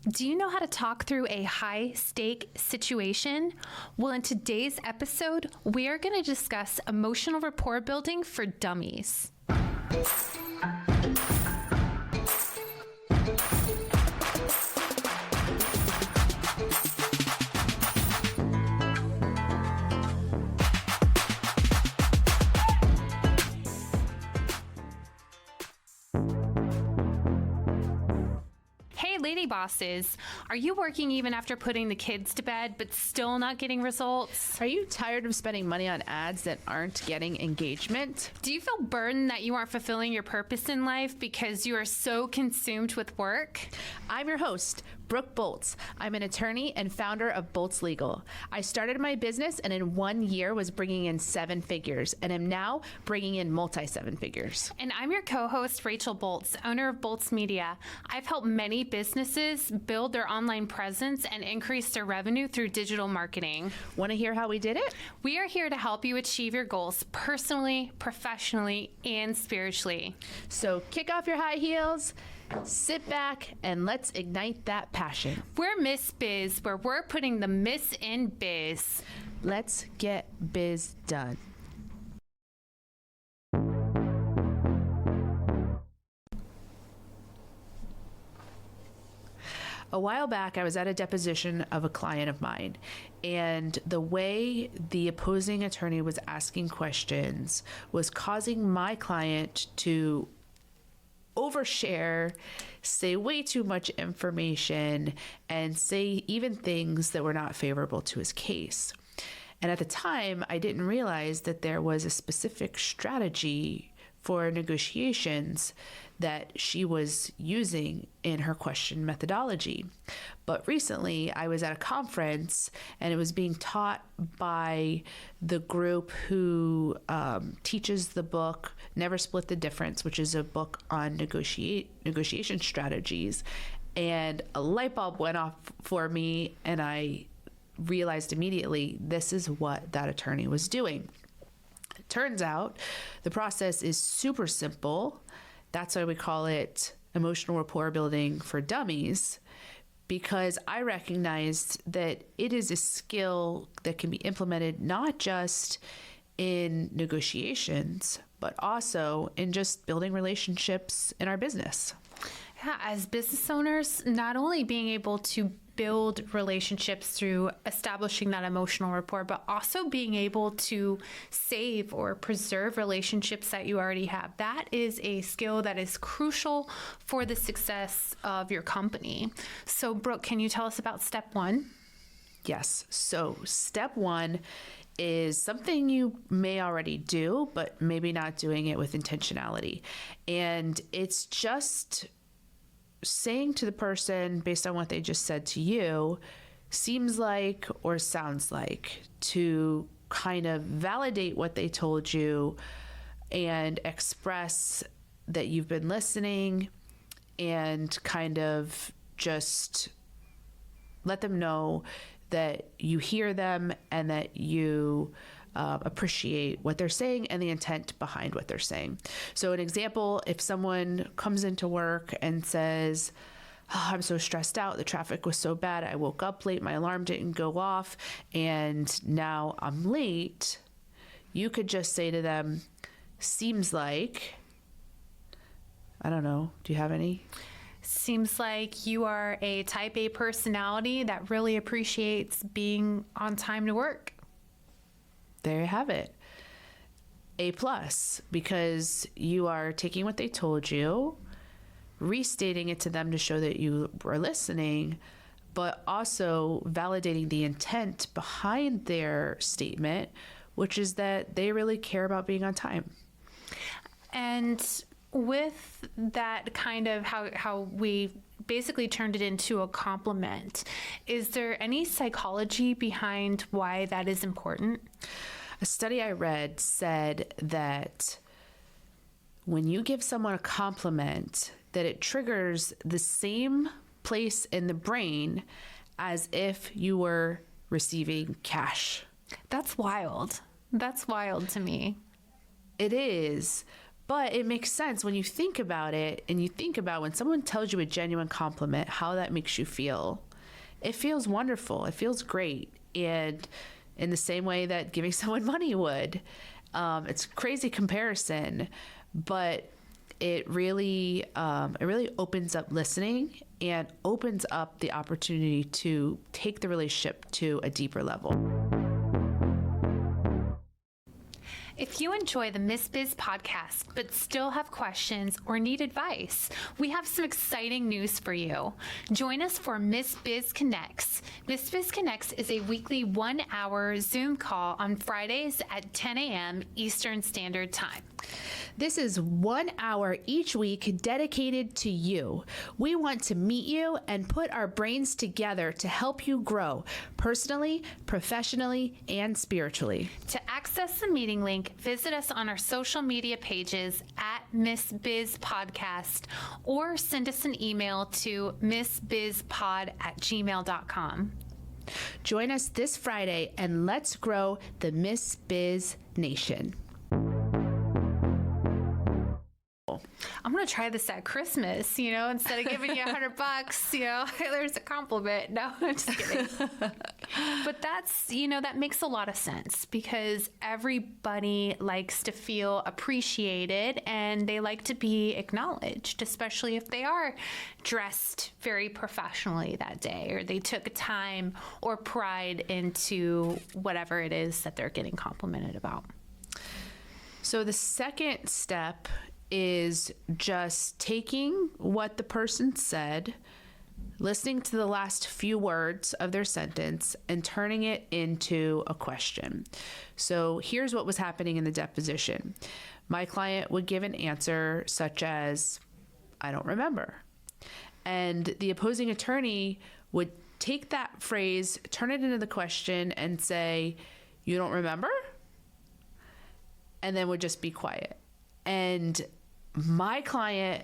Do you know how to talk through a high-stake situation? Well, in today's episode, we are going to discuss emotional rapport building for dummies. Lady bosses, are you working even after putting the kids to bed but still not getting results? Are you tired of spending money on ads that aren't getting engagement? Do you feel burdened that you aren't fulfilling your purpose in life because you are so consumed with work? I'm your host, Brooke Boltz. I'm an attorney and founder of Boltz Legal. I started my business and in 1 year was bringing in 7 figures and am now bringing in multi-7 figures. And I'm your co-host, Rachel Boltz, owner of Boltz Media. I've helped many businesses build their online presence and increase their revenue through digital marketing. Want to hear how we did it? We are here to help you achieve your goals personally, professionally, and spiritually. So kick off your high heels, sit back, and let's ignite that passion. We're Miss Biz, where we're putting the miss in biz. Let's get biz done. A while back, I was at a deposition of a client of mine, and the way the opposing attorney was asking questions was causing my client to overshare, say way too much information, and say even things that were not favorable to his case. And at the time, I didn't realize that there was a specific strategy for negotiations that she was using in her question methodology. But recently, I was at a conference and it was being taught by the group who teaches the book Never Split the Difference, which is a book on negotiation strategies. And a light bulb went off for me, and I realized immediately this is what that attorney was doing. It turns out the process is super simple. That's why we call it emotional rapport building for dummies, because I recognized that it is a skill that can be implemented not just in negotiations, but also in just building relationships in our business. Yeah, as business owners, not only being able to build relationships through establishing that emotional rapport, but also being able to save or preserve relationships that you already have. That is a skill that is crucial for the success of your company. So, Brooke, can you tell us about step 1? Yes. So step 1 is something you may already do, but maybe not doing it with intentionality. And it's just saying to the person, based on what they just said to you, seems like or sounds like, to kind of validate what they told you and express that you've been listening and kind of just let them know that you hear them and that you appreciate what they're saying and the intent behind what they're saying. So an example, if someone comes into work and says, "Oh, I'm so stressed out. The traffic was so bad. I woke up late. My alarm didn't go off. And now I'm late." You could just say to them, "Seems like," I don't know. Do you have any? Seems like you are a type A personality that really appreciates being on time to work. There you have it. A plus, because you are taking what they told you, restating it to them to show that you were listening, but also validating the intent behind their statement, which is that they really care about being on time. And with that kind of how we basically turned it into a compliment, is there any psychology behind why that is important? A study I read said that when you give someone a compliment, that it triggers the same place in the brain as if you were receiving cash. That's wild. That's wild to me. It is. But it makes sense when you think about it, and you think about when someone tells you a genuine compliment, how that makes you feel. It feels wonderful. It feels great. And in the same way that giving someone money would. It's a crazy comparison, but it really opens up listening and opens up the opportunity to take the relationship to a deeper level. If you enjoy the Miss Biz podcast but still have questions or need advice, we have some exciting news for you. Join us for Miss Biz Connects. Miss Biz Connects is a weekly 1-hour Zoom call on Fridays at 10 a.m. Eastern Standard Time. This is 1 hour each week dedicated to you. We want to meet you and put our brains together to help you grow personally, professionally, and spiritually. To access the meeting link, visit us on our social media pages at Miss Biz Podcast or send us an email to missbizpod@gmail.com. Join us this Friday and let's grow the Miss Biz Nation. I'm going to try this at Christmas, instead of giving you $100, there's a compliment. No, I'm just kidding. But that's, that makes a lot of sense because everybody likes to feel appreciated and they like to be acknowledged, especially if they are dressed very professionally that day or they took time or pride into whatever it is that they're getting complimented about. So the second step is just taking what the person said, listening to the last few words of their sentence, and turning it into a question. So here's what was happening in the deposition. My client would give an answer such as, I don't remember. And the opposing attorney would take that phrase, turn it into the question, and say, you don't remember? And then would just be quiet. And my client,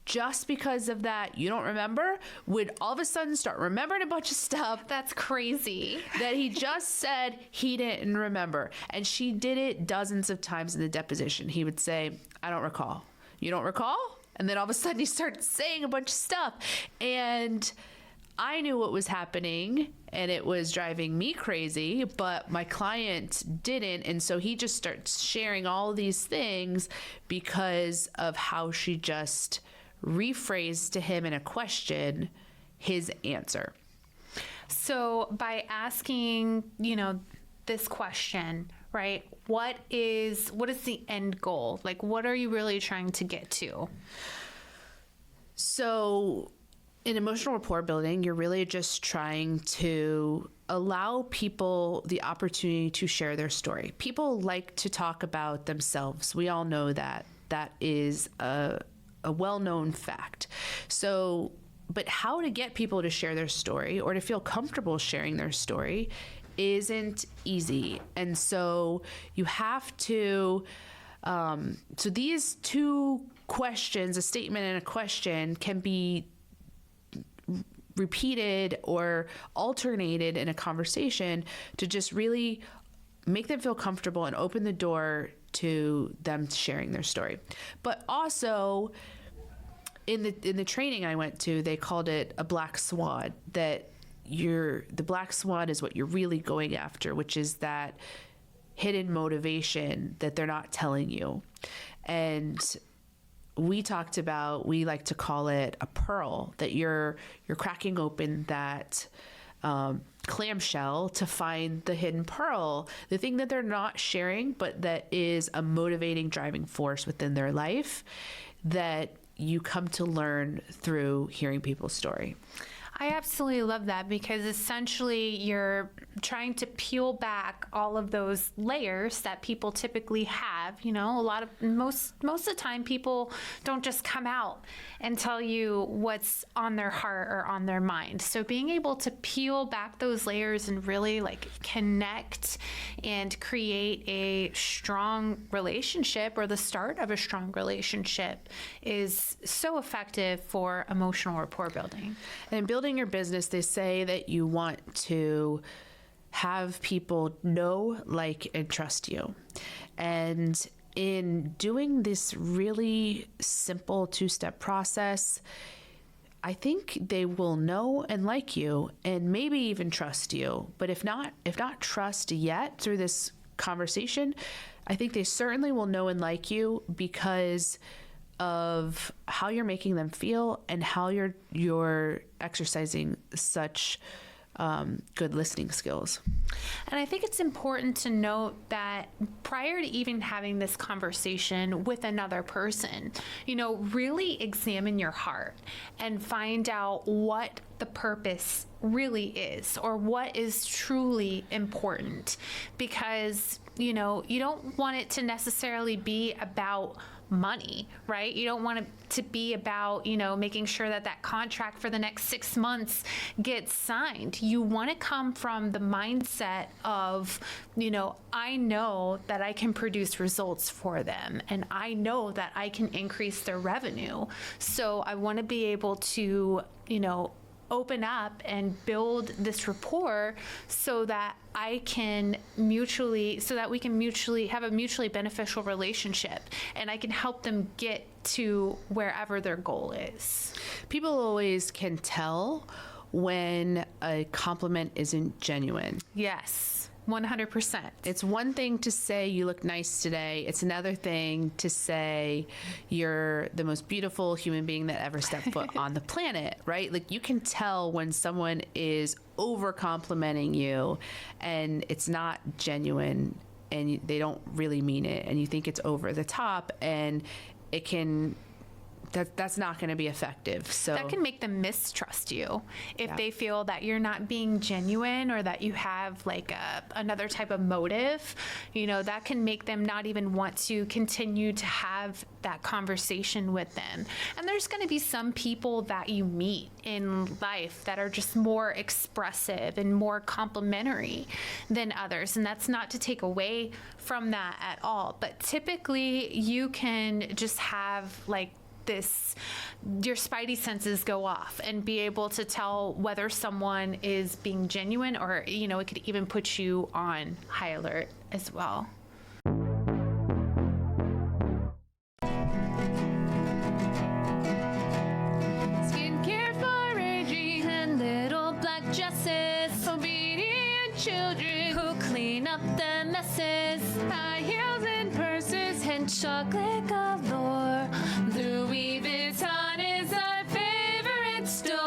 just because of that, you don't remember, would all of a sudden start remembering a bunch of stuff. That's crazy. That he just said he didn't remember. And she did it dozens of times in the deposition. He would say, I don't recall. You don't recall? And then all of a sudden he started saying a bunch of stuff. And I knew what was happening and it was driving me crazy, but my client didn't. And so he just starts sharing all these things because of how she just rephrased to him in a question his answer. So by asking, this question, right? What is the end goal? Like, what are you really trying to get to? So in emotional rapport building, you're really just trying to allow people the opportunity to share their story. People like to talk about themselves. We all know that. That is a well-known fact. So, but how to get people to share their story or to feel comfortable sharing their story isn't easy. And so you have to, so these two questions, a statement and a question, can be repeated or alternated in a conversation to just really make them feel comfortable and open the door to them sharing their story. But also in the training I went to, they called it a black swan, that the black swan is what you're really going after, which is that hidden motivation that they're not telling you. And we talked about, we like to call it a pearl, that you're cracking open that clamshell to find the hidden pearl, the thing that they're not sharing, but that is a motivating driving force within their life that you come to learn through hearing people's story. I absolutely love that because essentially you're trying to peel back all of those layers that people typically have. Most of the time people don't just come out and tell you what's on their heart or on their mind. So being able to peel back those layers and really connect and create a strong relationship or the start of a strong relationship is so effective for emotional rapport building. And building your business, they say that you want to have people know, like, and trust you. And in doing this really simple 2-step process, I think they will know and like you and maybe even trust you. But if not trust yet through this conversation, I think they certainly will know and like you because of how you're making them feel and how you're exercising such good listening skills. And I think it's important to note that prior to even having this conversation with another person, really examine your heart and find out what the purpose really is or what is truly important. Because, you don't want it to necessarily be about money, right? You don't want it to be about, making sure that contract for the next 6 months gets signed. You want to come from the mindset of, I know that I can produce results for them and I know that I can increase their revenue. So I want to be able to, open up and build this rapport so that we can mutually have a mutually beneficial relationship and I can help them get to wherever their goal is. People always can tell when a compliment isn't genuine. Yes. 100%. It's one thing to say you look nice today. It's another thing to say you're the most beautiful human being that ever stepped foot on the planet, right? Like you can tell when someone is over complimenting you and it's not genuine and they don't really mean it and you think it's over the top and it can that's not going to be effective. So that can make them mistrust you if they feel that you're not being genuine or that you have like another type of motive. That can make them not even want to continue to have that conversation with them. And there's going to be some people that you meet in life that are just more expressive and more complimentary than others. And that's not to take away from that at all. But typically you can just have like your spidey senses go off and be able to tell whether someone is being genuine or, it could even put you on high alert as well. Skincare for aging and little black dresses, obedient children who clean up the messes, high heels and purses and chocolate galore. Louis Vuitton is our favorite store.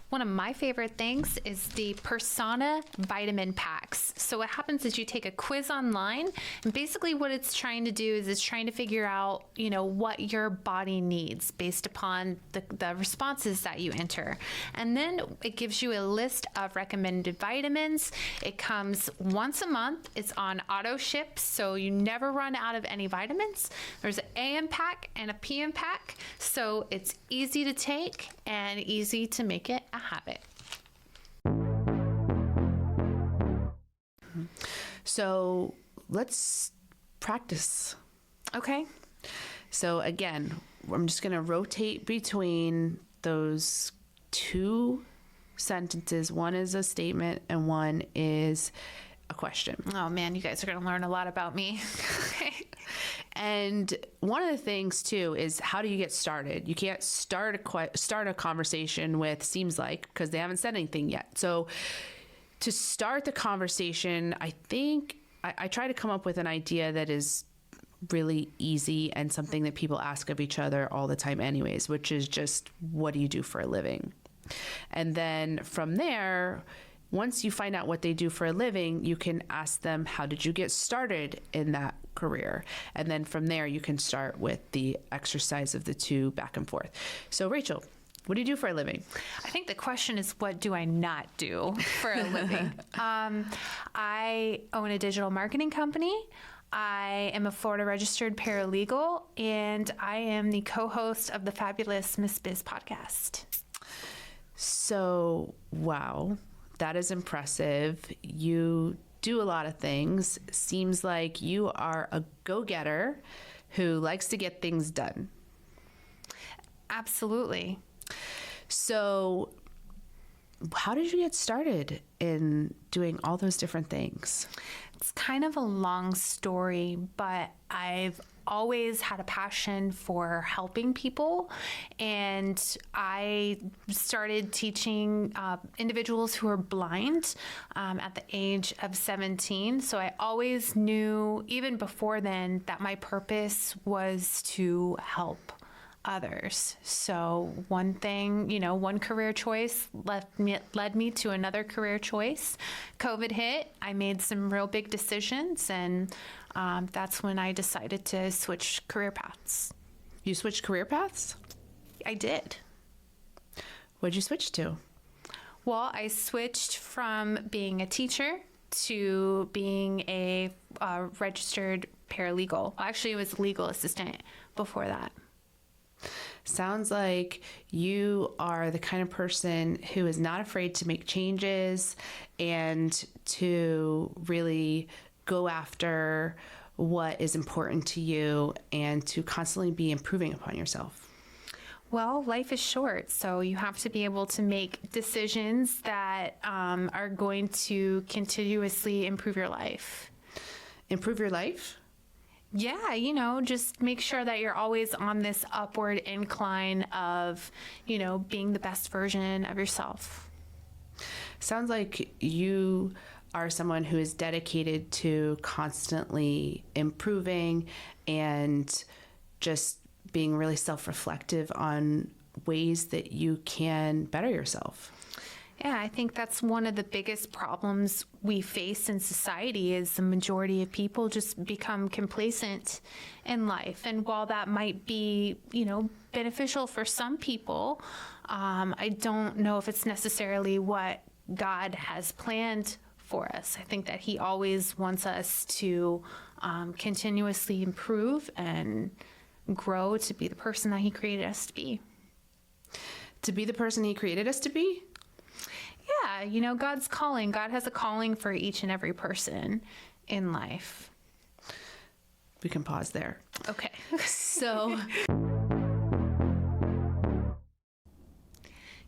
One of my favorite things is the Persona vitamin packs. So what happens is you take a quiz online, and basically what it's trying to do is it's trying to figure out, what your body needs based upon the responses that you enter. And then it gives you a list of recommended vitamins. It comes once a month. It's on auto ship, so you never run out of any vitamins. There's an AM pack and a PM pack, so it's easy to take and easy to make it a habit. So let's practice. Okay. So again, I'm just going to rotate between those two sentences. One is a statement and one is a question. Oh man, you guys are going to learn a lot about me. Okay. And one of the things too is how do you get started? You can't start a conversation with seems like, because they haven't said anything yet. So to start the conversation, I think I try to come up with an idea that is really easy and something that people ask of each other all the time anyways, which is just, what do you do for a living? And then from there, once you find out what they do for a living, you can ask them, how did you get started in that career? And then from there, you can start with the exercise of the two back and forth. So Rachel, what do you do for a living? I think the question is, what do I not do for a living? I own a digital marketing company. I am a Florida registered paralegal, and I am the co-host of the fabulous Miss Biz podcast. So, wow, that is impressive. You do a lot of things. Seems like you are a go-getter who likes to get things done. Absolutely. So how did you get started in doing all those different things? It's kind of a long story, but I've always had a passion for helping people. And I started teaching individuals who are blind at the age of 17. So I always knew, even before then, that my purpose was to help others. So one thing, one career choice led me to another career choice. COVID hit. I made some real big decisions, and that's when I decided to switch career paths. You switched career paths? I did. What'd you switch to? Well, I switched from being a teacher to being a registered paralegal. Actually, it was a legal assistant before that. Sounds like you are the kind of person who is not afraid to make changes and to really go after what is important to you and to constantly be improving upon yourself. Well, life is short, so you have to be able to make decisions that are going to continuously improve your life. Improve your life? Yeah, just make sure that you're always on this upward incline of, being the best version of yourself. Sounds like you are someone who is dedicated to constantly improving and just being really self-reflective on ways that you can better yourself. Yeah, I think that's one of the biggest problems we face in society is the majority of people just become complacent in life. And while that might be, beneficial for some people, I don't know if it's necessarily what God has planned for us. I think that He always wants us to continuously improve and grow to be the person that He created us to be. To be the person He created us to be? Yeah, God's calling. God has a calling for each and every person in life. We can pause there. Okay. So,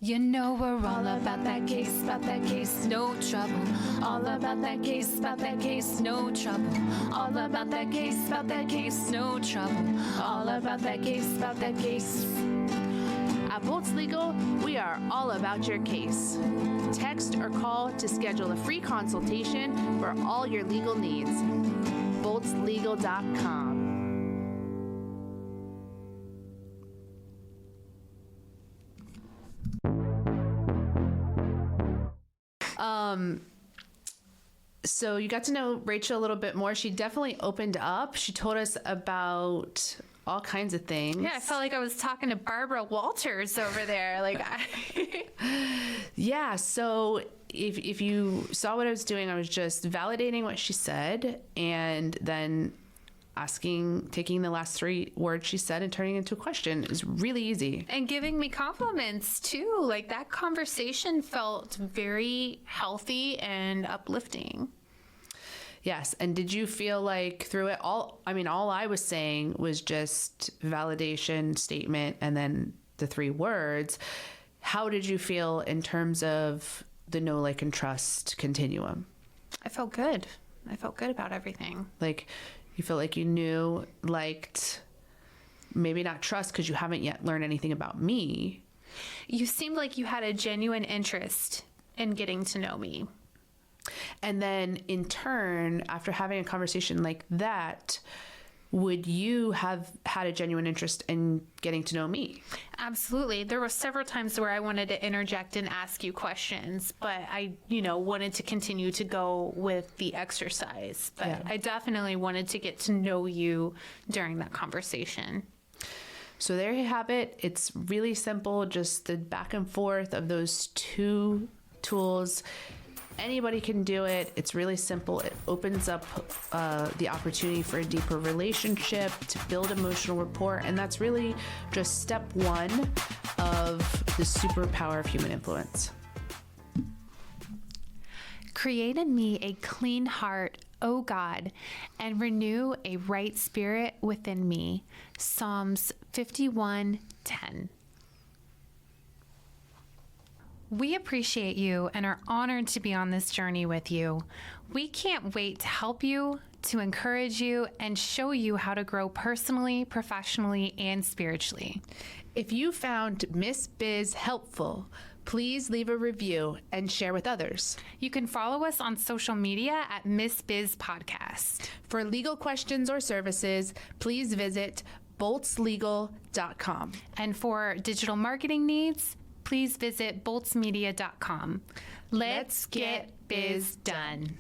we're all about that case, no trouble. All about that case, no trouble. All about that case, no trouble. All about that case. At Bolts Legal, we are all about your case. Text or call to schedule a free consultation for all your legal needs. boltslegal.com. So you got to know Rachel a little bit more. She definitely opened up. She told us about all kinds of things. Yeah, I felt like I was talking to Barbara Walters over there. Yeah, so if you saw what I was doing, I was just validating what she said and then taking the last three words she said and turning it into a question. Is really easy. And giving me compliments too. That conversation felt very healthy and uplifting. Yes. And did you feel like through it all I was saying was just validation, statement, and then the three words. How did you feel in terms of the know, like, and trust continuum? I felt good. I felt good about everything. You felt like you knew, liked, maybe not trust because you haven't yet learned anything about me. You seemed like you had a genuine interest in getting to know me. And then in turn, after having a conversation like that, would you have had a genuine interest in getting to know me? Absolutely. There were several times where I wanted to interject and ask you questions, but I, wanted to continue to go with the exercise. But yeah. I definitely wanted to get to know you during that conversation. So there you have it. It's really simple, just the back and forth of those two tools. Anybody can do it. It's really simple. It opens up the opportunity for a deeper relationship, to build emotional rapport, and that's really just step one of the superpower of human influence. Create in me a clean heart, O God, and renew a right spirit within me. Psalms 51:10. We appreciate you and are honored to be on this journey with you. We can't wait to help you, to encourage you, and show you how to grow personally, professionally, and spiritually. If you found Miss Biz helpful, please leave a review and share with others. You can follow us on social media at Miss Biz Podcast. For legal questions or services, please visit boltslegal.com. And for digital marketing needs, please visit boltsmedia.com. Let's get biz done.